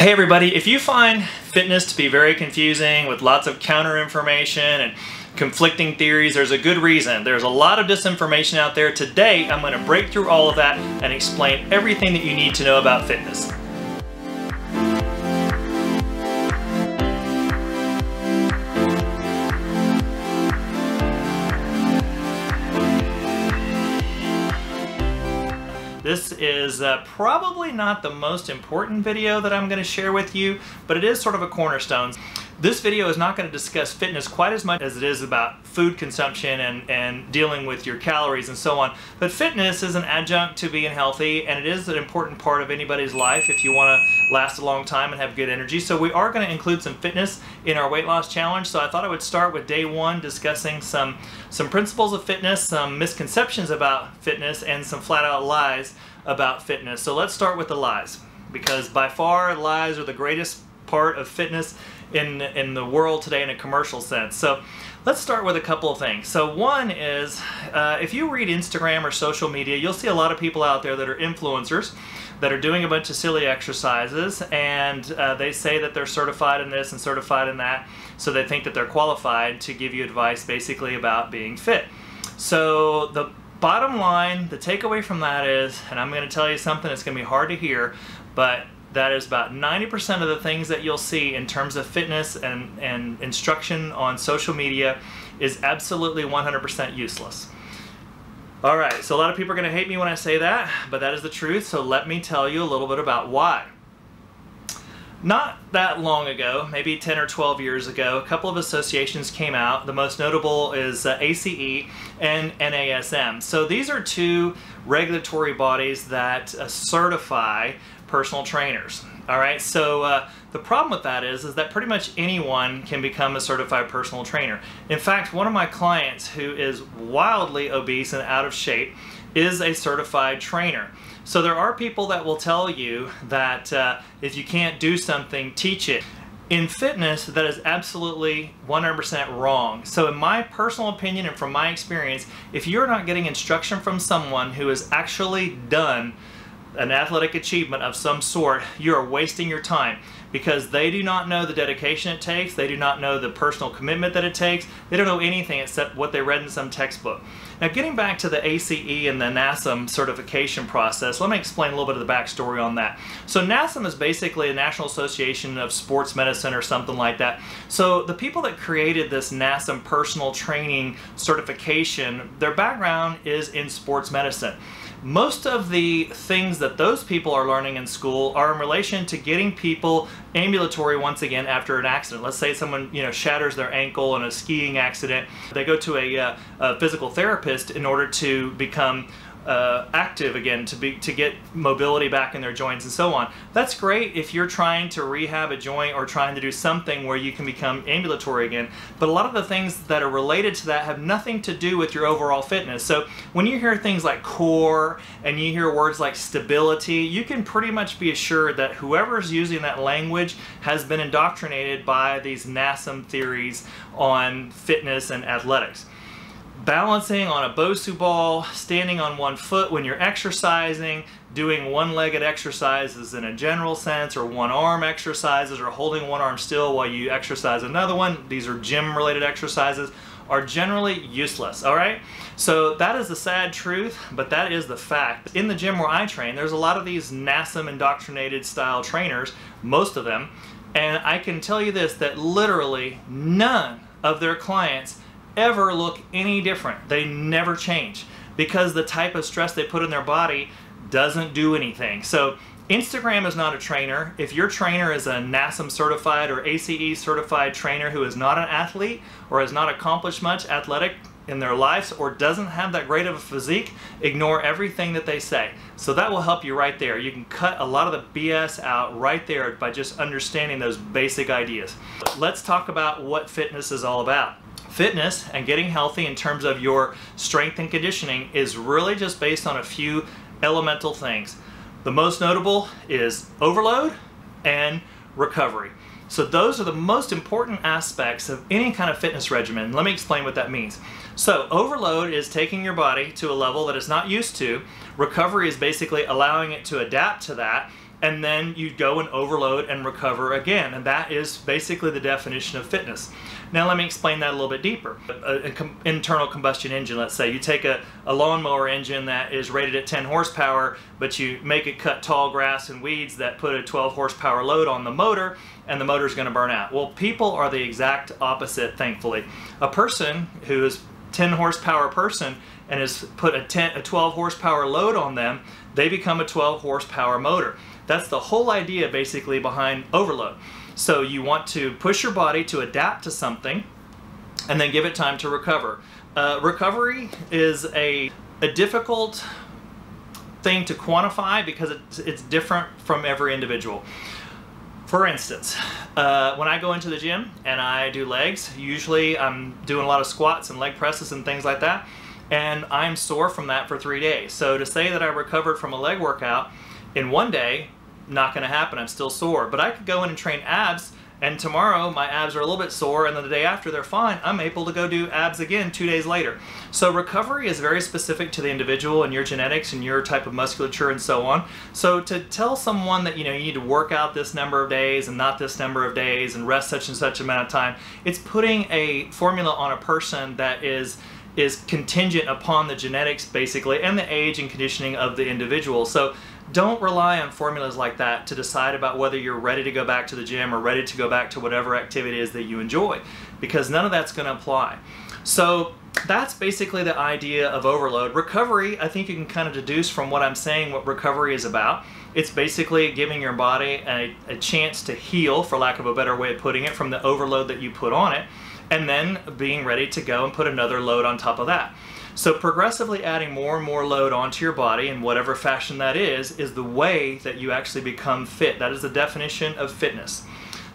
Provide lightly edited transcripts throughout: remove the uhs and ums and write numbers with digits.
Hey everybody, if you find fitness to be very confusing with lots of counter information and conflicting theories, there's a good reason. There's a lot of disinformation out there. Today, I'm going to break through all of that and explain everything that you need to know about fitness. This is probably not the most important video that I'm going to share with you, but it is sort of a cornerstone. This video is not going to discuss fitness quite as much as it is about food consumption and dealing with your calories and so on. But fitness is an adjunct to being healthy, and it is an important part of anybody's life if you want to last a long time and have good energy. So we are going to include some fitness in our weight loss challenge. So I thought I would start with day one discussing some principles of fitness, some misconceptions about fitness, and some flat out lies about fitness. So let's start with the lies, because by far lies are the greatest part of fitness in the world today in a commercial sense. So let's start with a couple of things. So one is, if you read Instagram or social media, you'll see a lot of people out there that are influencers that are doing a bunch of silly exercises, and they say that they're certified in this and certified in that, so they think that they're qualified to give you advice basically about being fit. So the bottom line, the takeaway from that is, and I'm going to tell you something that's going to be hard to hear, but that is about 90% of the things that you'll see in terms of fitness and instruction on social media is absolutely 100% useless. Alright, so a lot of people are going to hate me when I say that, but that is the truth, so let me tell you a little bit about why. Not that long ago, maybe 10 or 12 years ago, a couple of associations came out. The most notable is ACE and NASM. So these are two regulatory bodies that certify personal trainers. All right, so the problem with that is that pretty much anyone can become a certified personal trainer. In fact, one of my clients who is wildly obese and out of shape is a certified trainer. So there are people that will tell you that if you can't do something, teach it. In fitness, that is absolutely 100% wrong. So in my personal opinion and from my experience, if you're not getting instruction from someone who has actually done an athletic achievement of some sort, you are wasting your time, because they do not know the dedication it takes, they do not know the personal commitment that it takes, they don't know anything except what they read in some textbook. Now, getting back to the ACE and the NASM certification process, let me explain a little bit of the backstory on that. So NASM is basically a National Association of Sports Medicine or something like that. So the people that created this NASM personal training certification, their background is in sports medicine. Most of the things that those people are learning in school are in relation to getting people ambulatory once again after an accident. Let's say someone shatters their ankle in a skiing accident. They go to a physical therapist in order to become active again, to get mobility back in their joints and so on. That's great if you're trying to rehab a joint or trying to do something where you can become ambulatory again, but a lot of the things that are related to that have nothing to do with your overall fitness. So when you hear things like core and you hear words like stability, you can pretty much be assured that whoever's using that language has been indoctrinated by these NASM theories on fitness and athletics. Balancing on a Bosu ball, standing on one foot when you're exercising, doing one-legged exercises in a general sense, or one-arm exercises, or holding one arm still while you exercise another one, these are gym-related exercises, are generally useless, all right? So that is the sad truth, but that is the fact. In the gym where I train, there's a lot of these NASM indoctrinated style trainers, most of them, and I can tell you this, that literally none of their clients ever look any different. They never change, because the type of stress they put in their body doesn't do anything. So Instagram is not a trainer. If your trainer is a NASM certified or ACE certified trainer who is not an athlete or has not accomplished much athletic in their lives or doesn't have that great of a physique, ignore everything that they say. So that will help you right there. You can cut a lot of the BS out right there by just understanding those basic ideas. Let's talk about what fitness is all about. Fitness and getting healthy in terms of your strength and conditioning is really just based on a few elemental things. The most notable is overload and recovery. So those are the most important aspects of any kind of fitness regimen. Let me explain what that means. So overload is taking your body to a level that it's not used to. Recovery is basically allowing it to adapt to that. and then you go and overload and recover again. And that is basically the definition of fitness. Now let me explain that a little bit deeper. An internal combustion engine, let's say. You take a lawnmower engine that is rated at 10 horsepower, but you make it cut tall grass and weeds that put a 12 horsepower load on the motor, and the motor's going to burn out. Well, people are the exact opposite, thankfully. A person who is 10 horsepower person and has put a 12 horsepower load on them, they become a 12 horsepower motor. That's the whole idea basically behind overload. So you want to push your body to adapt to something and then give it time to recover. Recovery is a difficult thing to quantify because it's different from every individual. For instance, when I go into the gym and I do legs, usually I'm doing a lot of squats and leg presses and things like that, and I'm sore from that for 3 days. So to say that I recovered from a leg workout in 1 day, not going to happen. I'm still sore. But I could go in and train abs, and tomorrow my abs are a little bit sore, and then the day after they're fine. I'm able to go do abs again 2 days later. So recovery is very specific to the individual and your genetics and your type of musculature and so on. So to tell someone that you need to work out this number of days and not this number of days and rest such and such amount of time, it's putting a formula on a person that is contingent upon the genetics basically and the age and conditioning of the individual. So don't rely on formulas like that to decide about whether you're ready to go back to the gym or ready to go back to whatever activity it is that you enjoy, because none of that's going to apply. So that's basically the idea of overload. Recovery, I think you can kind of deduce from what I'm saying what recovery is about. It's basically giving your body a chance to heal, for lack of a better way of putting it, from the overload that you put on it, and then being ready to go and put another load on top of that. So progressively adding more and more load onto your body in whatever fashion that is the way that you actually become fit. That is the definition of fitness.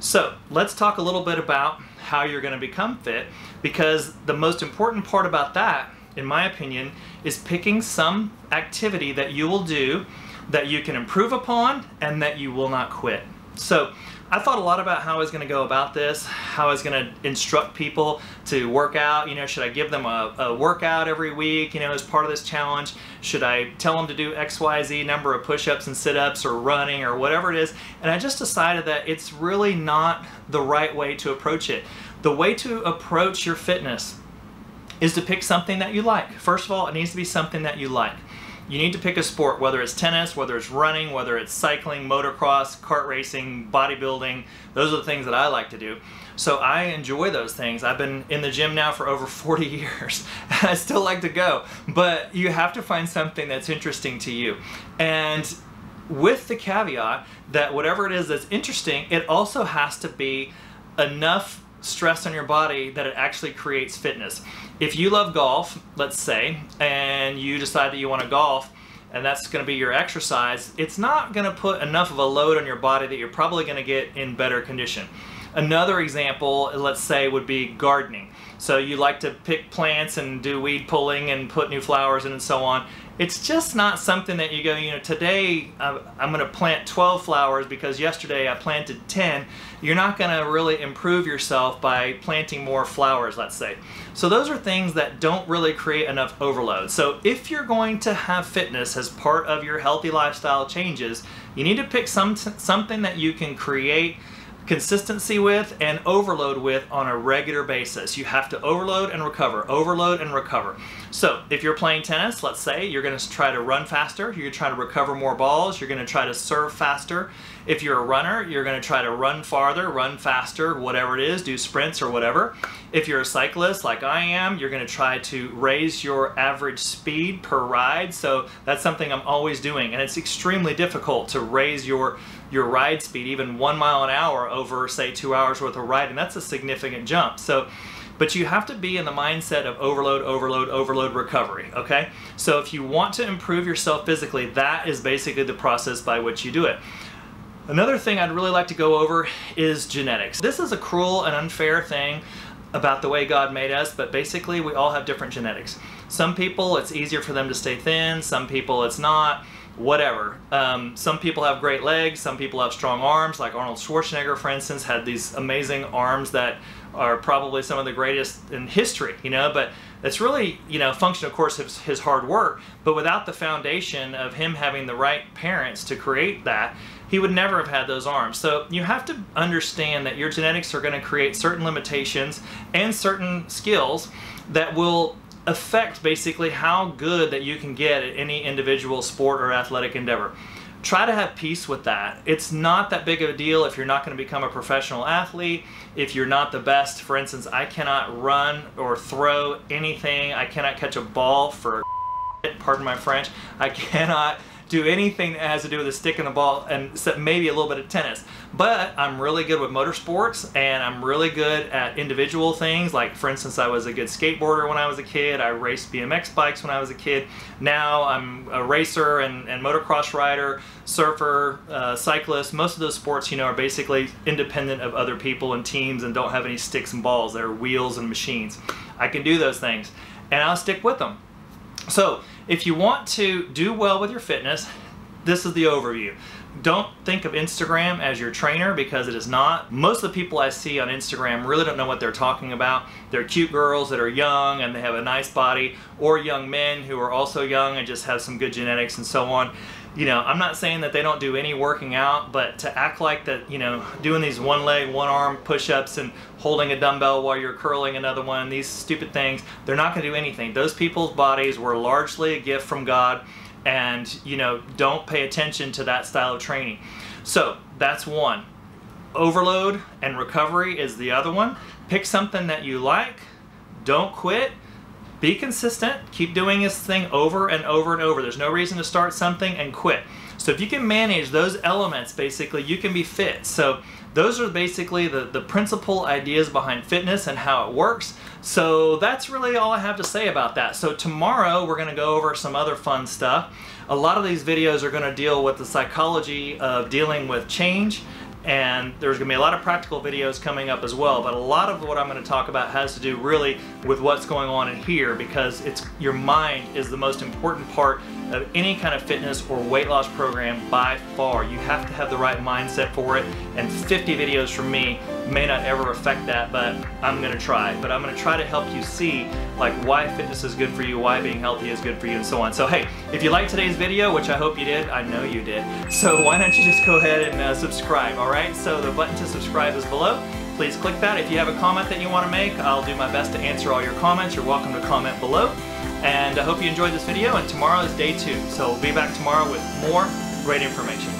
So let's talk a little bit about how you're going to become fit, because the most important part about that, in my opinion, is picking some activity that you will do that you can improve upon and that you will not quit. So I thought a lot about how I was going to go about this, how I was going to instruct people to work out. Should I give them a workout every week, as part of this challenge? Should I tell them to do XYZ number of push-ups and sit-ups or running or whatever it is? And I just decided that it's really not the right way to approach it. The way to approach your fitness is to pick something that you like. First of all, it needs to be something that you like. You need to pick a sport, whether it's tennis, whether it's running, whether it's cycling, motocross, kart racing, bodybuilding. Those are the things that I like to do. So I enjoy those things. I've been in the gym now for over 40 years. I still like to go. But you have to find something that's interesting to you. And with the caveat that whatever it is that's interesting, it also has to be enough stress on your body that it actually creates fitness. If you love golf, let's say, and you decide that you want to golf, and that's going to be your exercise, it's not going to put enough of a load on your body that you're probably going to get in better condition. Another example, let's say, would be gardening. So you like to pick plants and do weed pulling and put new flowers in and so on. It's just not something that you go, today I'm going to plant 12 flowers because yesterday I planted 10. You're not going to really improve yourself by planting more flowers, let's say. So those are things that don't really create enough overload. So if you're going to have fitness as part of your healthy lifestyle changes, you need to pick something that you can create consistency with and overload with on a regular basis. You have to overload and recover, overload and recover. So if you're playing tennis, let's say, you're going to try to run faster, you're going to try to recover more balls, you're going to try to serve faster. If you're a runner, you're going to try to run farther, run faster, whatever it is, do sprints or whatever. If you're a cyclist like I am, you're going to try to raise your average speed per ride. So that's something I'm always doing, and it's extremely difficult to raise your ride speed even 1 mile an hour over, say, 2 hours worth of riding. That's a significant jump. But you have to be in the mindset of overload, overload, overload, recovery, okay? So if you want to improve yourself physically, that is basically the process by which you do it. Another thing I'd really like to go over is genetics. This is a cruel and unfair thing about the way God made us, but basically we all have different genetics. Some people, it's easier for them to stay thin, some people it's not. Whatever. Some people have great legs, some people have strong arms, like Arnold Schwarzenegger, for instance, had these amazing arms that are probably some of the greatest in history, but it's really, function, of course, of his hard work, but without the foundation of him having the right parents to create that, he would never have had those arms. So you have to understand that your genetics are going to create certain limitations and certain skills that will affect basically how good that you can get at any individual sport or athletic endeavor. Try to have peace with that. It's not that big of a deal if you're not going to become a professional athlete, if you're not the best. For instance, I cannot run or throw anything. I cannot catch a ball for pardon my French. I cannot do anything that has to do with a stick and a ball, and except maybe a little bit of tennis. But I'm really good with motorsports, and I'm really good at individual things. Like, for instance, I was a good skateboarder when I was a kid. I raced BMX bikes when I was a kid. Now I'm a racer and motocross rider, surfer, cyclist. Most of those sports, you know, are basically independent of other people and teams and don't have any sticks and balls. They're wheels and machines. I can do those things, and I'll stick with them. So if you want to do well with your fitness, this is the overview. Don't think of Instagram as your trainer, because it is not. Most of the people I see on Instagram really don't know what they're talking about. They're cute girls that are young and they have a nice body, or young men who are also young and just have some good genetics and so on. You know, I'm not saying that they don't do any working out, but to act like that, you know, doing these one leg, one arm push-ups and holding a dumbbell while you're curling another one, these stupid things, they're not going to do anything. Those people's bodies were largely a gift from God, and, you know, don't pay attention to that style of training. So that's one. Overload and recovery is the other one. Pick something that you like. Don't quit. Be consistent. Keep doing this thing over and over and over. There's no reason to start something and quit. So if you can manage those elements, basically, you can be fit. So those are basically the principal ideas behind fitness and how it works. So that's really all I have to say about that. So tomorrow we're going to go over some other fun stuff. A lot of these videos are going to deal with the psychology of dealing with change, and there's going to be a lot of practical videos coming up as well, but a lot of what I'm going to talk about has to do really with what's going on in here, because your mind is the most important part of any kind of fitness or weight loss program by far. You have to have the right mindset for it, and 50 videos from me may not ever affect that, but I'm going to try. But I'm going to try to help you see like why fitness is good for you, why being healthy is good for you, and so on. So hey, if you liked today's video, which I hope you did, I know you did, so why don't you just go ahead and subscribe, alright? So the button to subscribe is below. Please click that. If you have a comment that you want to make, I'll do my best to answer all your comments. You're welcome to comment below. And I hope you enjoyed this video, and tomorrow is day 2. So we'll be back tomorrow with more great information.